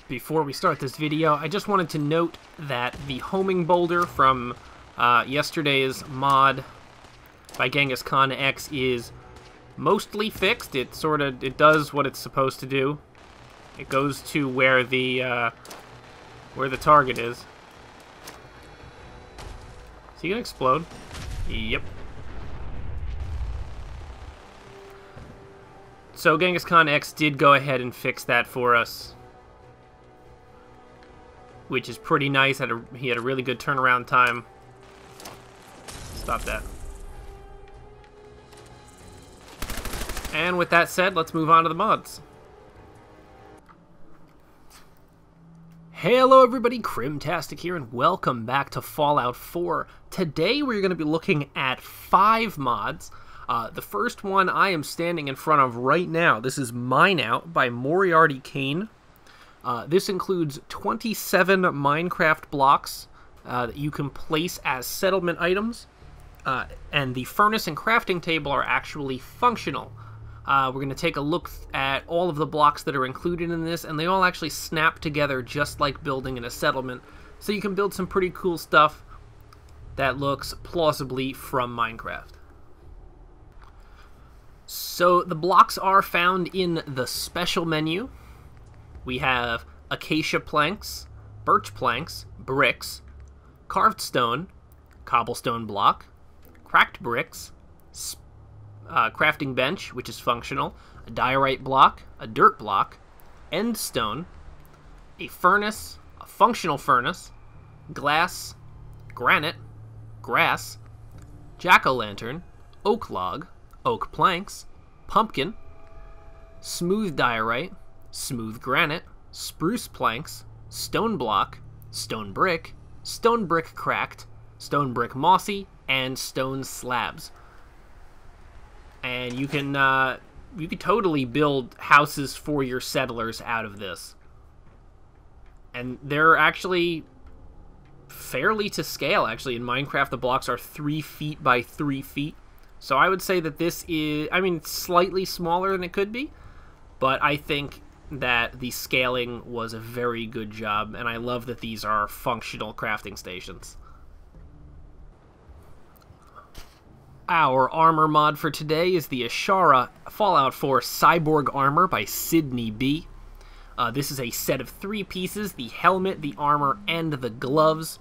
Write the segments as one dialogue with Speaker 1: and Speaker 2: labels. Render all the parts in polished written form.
Speaker 1: Before we start this video, I just wanted to note that the homing boulder from yesterday's mod by Genghis Khan X is mostly fixed. It does what it's supposed to do. It goes to where the target is. Is he gonna explode? Yep. So Genghis Khan X did go ahead and fix that for us, which is pretty nice. He had a really good turnaround time. Stop that. And with that said, let's move on to the mods. Hello everybody, Crymtastic here, and welcome back to Fallout 4. Today we're going to be looking at 5 mods. The first one I am standing in front of right now. This is Mine Out by Moriarty Kane. This includes 27 Minecraft blocks that you can place as settlement items, and the furnace and crafting table are actually functional. We're going to take a look at all of the blocks that are included in this, and they all actually snap together just like building in a settlement, so you can build some pretty cool stuff that looks plausibly from Minecraft. So the blocks are found in the special menu. We have acacia planks, birch planks, bricks, carved stone, cobblestone block, cracked bricks, crafting bench, which is functional, a diorite block, a dirt block, end stone, a furnace, a functional furnace, glass, granite, grass, jack-o'-lantern, oak log, oak planks, pumpkin, smooth diorite, smooth granite, spruce planks, stone block, stone brick cracked, stone brick mossy, and stone slabs. And you can totally build houses for your settlers out of this. And they're actually fairly to scale. Actually, in Minecraft, the blocks are 3 feet by 3 feet. So I would say that this is, slightly smaller than it could be, but I think that the scaling was a very good job, and I love that these are functional crafting stations. Our armor mod for today is the Ashara Fallout 4 Cyborg Armor by Sydney B. This is a set of 3 pieces, the helmet, the armor, and the gloves,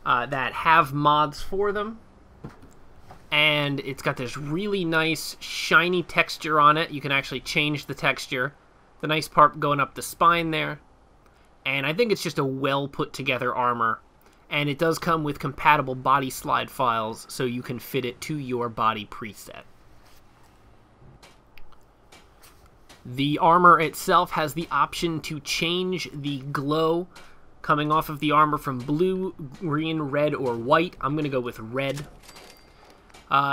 Speaker 1: that have mods for them. And it's got this really nice shiny texture on it. You can actually change the texture. The nice part going up the spine there. And I think it's just a well put together armor. And it does come with compatible body slide files, so you can fit it to your body preset. The armor itself has the option to change the glow coming off of the armor from blue, green, red, or white. I'm going to go with red.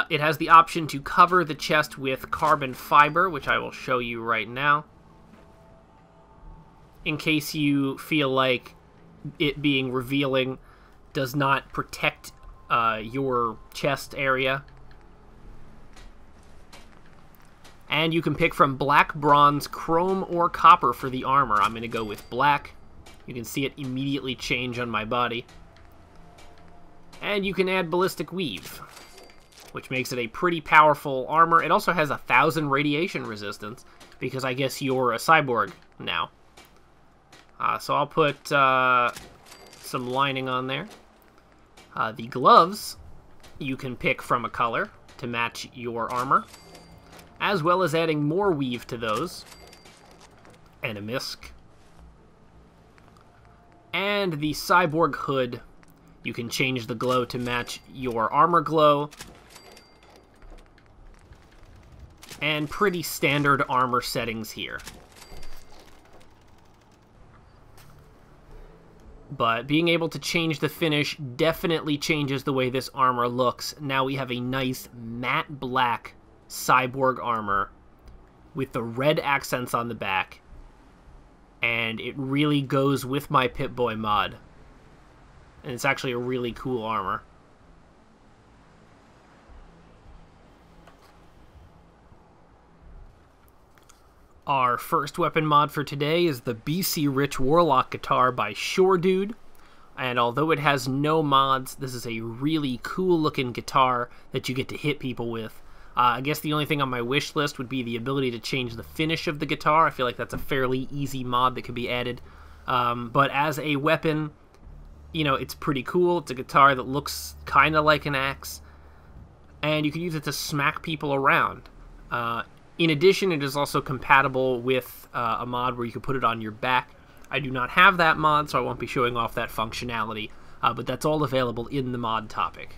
Speaker 1: It has the option to cover the chest with carbon fiber, which I will show you right now, in case you feel like it being revealing does not protect your chest area. And you can pick from black, bronze, chrome, or copper for the armor. I'm going to go with black. You can see it immediately change on my body. And you can add ballistic weave, which makes it a pretty powerful armor. It also has 1,000 radiation resistance, because I guess you're a cyborg now. So I'll put some lining on there. The gloves, you can pick from a color to match your armor, as well as adding more weave to those, and a misc. And the cyborg hood, you can change the glow to match your armor glow, and pretty standard armor settings here. But being able to change the finish definitely changes the way this armor looks. Now we have a nice matte black cyborg armor with the red accents on the back, and it really goes with my Pip-Boy mod. And it's actually a really cool armor. Our first weapon mod for today is the BC Rich Warlock guitar by Shore Dude. And although it has no mods, this is a really cool looking guitar that you get to hit people with. I guess the only thing on my wish list would be the ability to change the finish of the guitar. I feel like that's a fairly easy mod that could be added. But as a weapon, you know, it's pretty cool. It's a guitar that looks kind of like an axe, and you can use it to smack people around. In addition, it is also compatible with a mod where you can put it on your back. I do not have that mod, so I won't be showing off that functionality, but that's all available in the mod topic.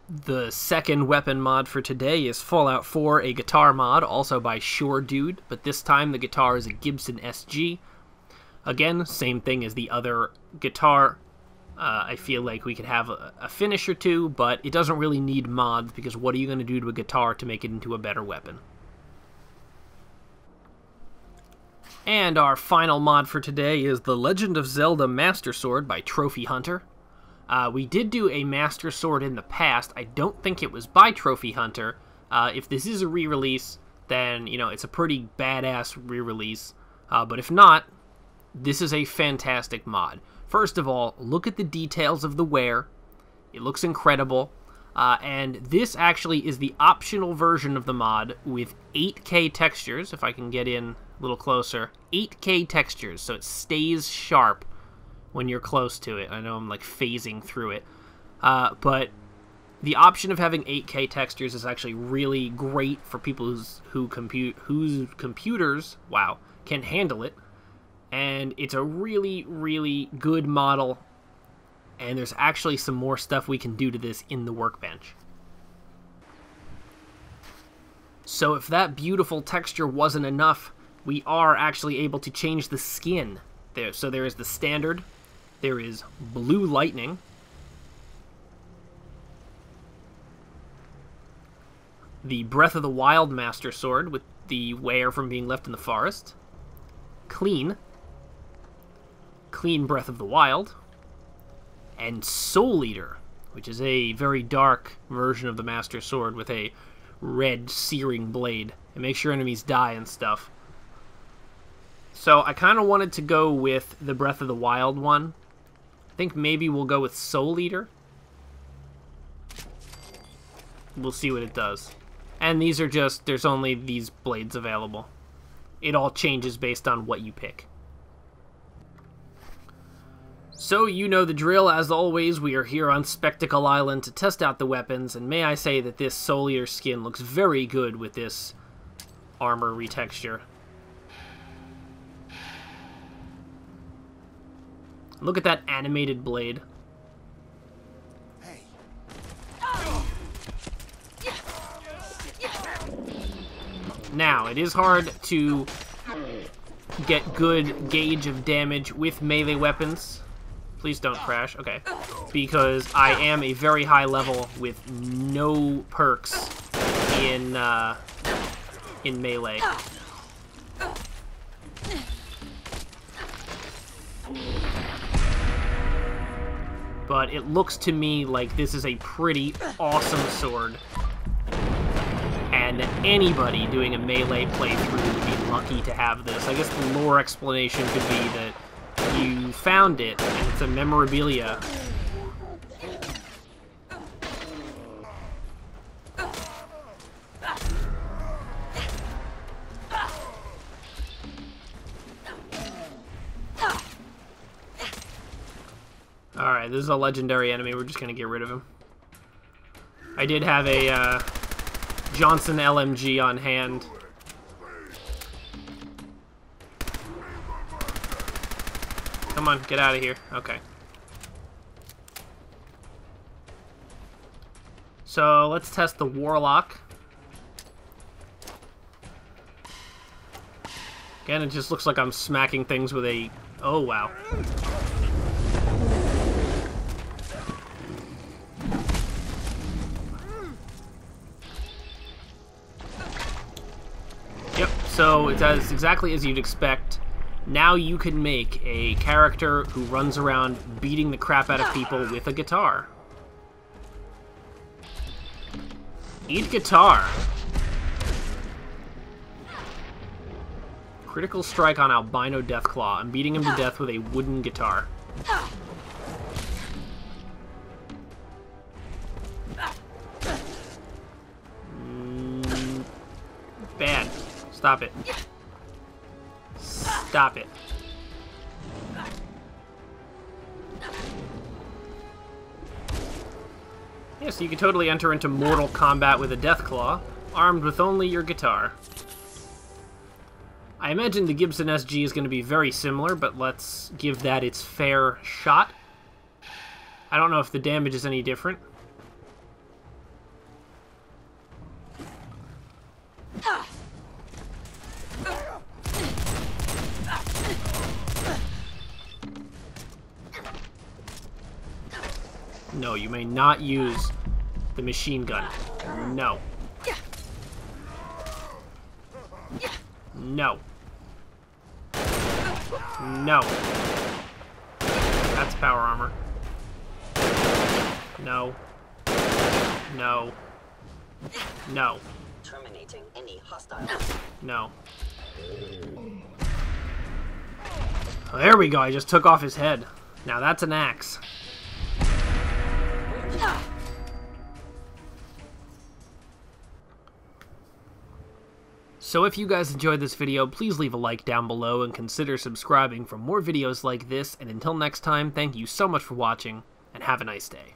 Speaker 1: The second weapon mod for today is Fallout 4, a guitar mod, also by Shore Dude, but this time the guitar is a Gibson SG. Again, same thing as the other guitar. I feel like we could have a finish or two, but it doesn't really need mods, because what are you going to do to a guitar to make it into a better weapon? And our final mod for today is The Legend of Zelda Master Sword by Trophy Hunter. We did do a Master Sword in the past. I don't think it was by Trophy Hunter. If this is a re-release, then, you know, it's a pretty badass re-release. But if not, this is a fantastic mod. First of all, look at the details of the wear. It looks incredible. And this actually is the optional version of the mod with 8K textures, if I can get in a little closer. 8K textures, so it stays sharp when you're close to it. I know I'm like phasing through it. But the option of having 8K textures is actually really great for people whose computers, wow, can handle it. And it's a really, really good model. And there's actually some more stuff we can do to this in the workbench. So if that beautiful texture wasn't enough, we are actually able to change the skin. So there is the standard, there is blue lightning, the Breath of the Wild Master Sword with the wear from being left in the forest, clean Breath of the Wild, and Soul Eater, which is a very dark version of the Master Sword with a red searing blade. It makes your enemies die and stuff. So I kind of wanted to go with the Breath of the Wild one. I think maybe we'll go with Soul Eater. We'll see what it does. And these are just, there's only these blades available. It all changes based on what you pick. So you know the drill. As always, we are here on Spectacle Island to test out the weapons, and may I say that this Soul Eater skin looks very good with this armor retexture. Look at that animated blade. Now, it is hard to get good gauge of damage with melee weapons. Please don't crash. Okay. Because I am a very high level with no perks in melee. But it looks to me like this is a pretty awesome sword. And anybody doing a melee playthrough would be lucky to have this. I guess the lore explanation could be that you found it, and it's a memorabilia. Alright, this is a legendary enemy. We're just gonna get rid of him. I did have a Johnson LMG on hand. Come on, get out of here. Okay. So let's test the Warlock. Again, it just looks like I'm smacking things with a... Oh, wow. Yep, so it's exactly as you'd expect. Now you can make a character who runs around beating the crap out of people with a guitar. Eat guitar. Critical strike on Albino Deathclaw. I'm beating him to death with a wooden guitar. Bad. Stop it. Stop it. Yeah, so you can totally enter into mortal combat with a Deathclaw, armed with only your guitar. I imagine the Gibson SG is going to be very similar, but let's give that its fair shot. I don't know if the damage is any different. No, you may not use the machine gun. No. No. No. That's power armor. No. No. No.
Speaker 2: Terminating any hostile.
Speaker 1: No. Oh, there we go. I just took off his head. Now that's an axe. So if you guys enjoyed this video, please leave a like down below and consider subscribing for more videos like this, and until next time, thank you so much for watching, and have a nice day.